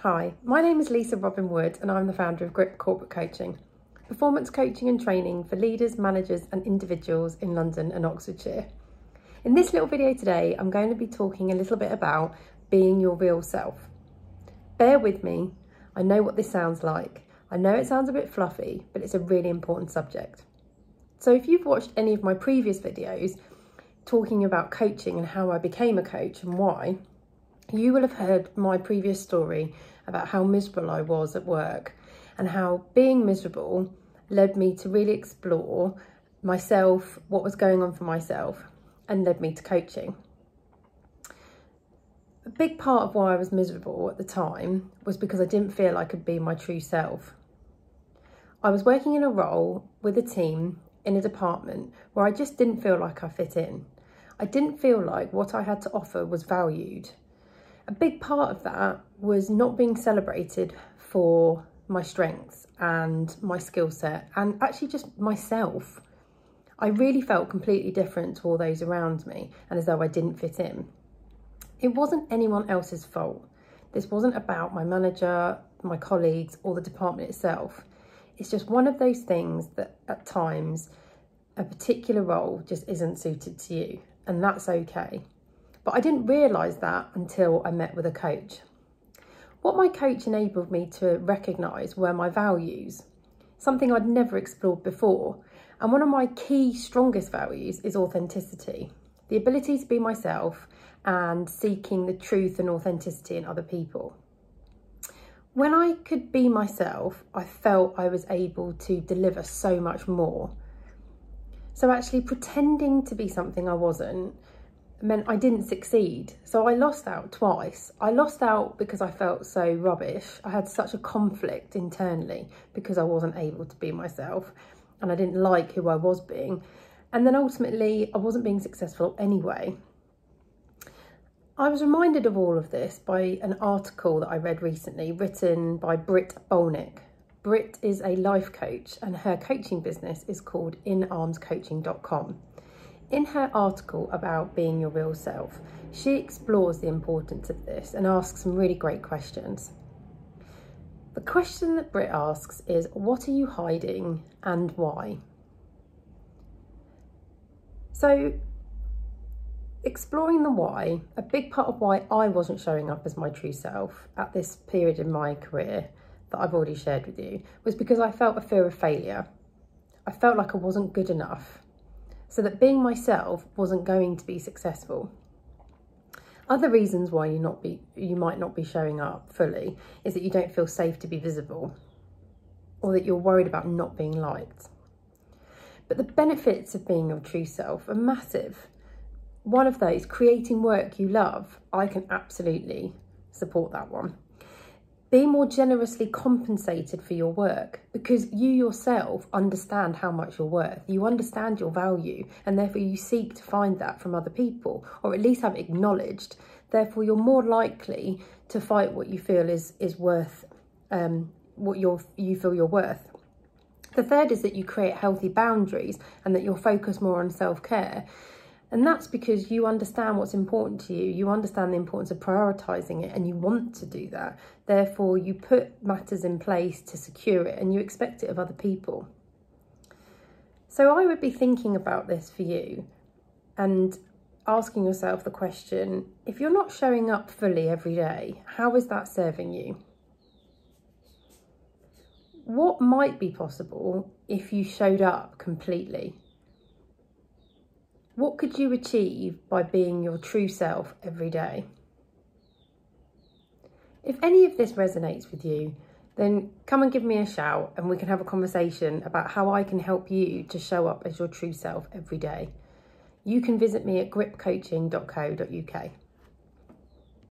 Hi, my name is Robyn Wood and I'm the founder of Grip Corporate Coaching, performance coaching and training for leaders, managers and individuals in London and Oxfordshire. In this little video today, I'm going to be talking a little bit about being your real self. Bear with me, I know what this sounds like. I know it sounds a bit fluffy, but it's a really important subject. So if you've watched any of my previous videos talking about coaching and how I became a coach and why, you will have heard my previous story about how miserable I was at work and how being miserable led me to really explore myself, what was going on for myself, and led me to coaching. A big part of why I was miserable at the time was because I didn't feel I could be my true self. I was working in a role with a team in a department where I just didn't feel like I fit in. I didn't feel like what I had to offer was valued. A big part of that was not being celebrated for my strengths and my skill set and actually just myself. I really felt completely different to all those around me and as though I didn't fit in. It wasn't anyone else's fault. This wasn't about my manager, my colleagues or the department itself. It's just one of those things that at times a particular role just isn't suited to you, and that's okay. But I didn't realise that until I met with a coach. What my coach enabled me to recognise were my values, something I'd never explored before. And one of my key, strongest values is authenticity, the ability to be myself and seeking the truth and authenticity in other people. When I could be myself, I felt I was able to deliver so much more. So actually pretending to be something I wasn't meant I didn't succeed. So I lost out twice. I lost out because I felt so rubbish. I had such a conflict internally because I wasn't able to be myself and I didn't like who I was being. And then ultimately I wasn't being successful anyway. I was reminded of all of this by an article that I read recently written by Britt Bolnick. Britt is a life coach and her coaching business is called inarmscoaching.com. In her article about being your real self, she explores the importance of this and asks some really great questions. The question that Britt asks is, what are you hiding and why? So, exploring the why, a big part of why I wasn't showing up as my true self at this period in my career that I've already shared with you was because I felt a fear of failure. I felt like I wasn't good enough, so that being myself wasn't going to be successful. Other reasons why you might not be showing up fully is that you don't feel safe to be visible or that you're worried about not being liked. But the benefits of being your true self are massive. One of those, creating work you love, I can absolutely support that one. Being more generously compensated for your work because you yourself understand how much you're worth. You understand your value and therefore you seek to find that from other people or at least have it acknowledged. Therefore, you're more likely to fight what you feel is worth, what you feel you're worth. The third is that you create healthy boundaries and that you're focused more on self-care. And that's because you understand what's important to you. You understand the importance of prioritising it and you want to do that. Therefore, you put matters in place to secure it and you expect it of other people. So I would be thinking about this for you and asking yourself the question, if you're not showing up fully every day, how is that serving you? What might be possible if you showed up completely? What could you achieve by being your true self every day? If any of this resonates with you, then come and give me a shout and we can have a conversation about how I can help you to show up as your true self every day. You can visit me at gripcoaching.co.uk.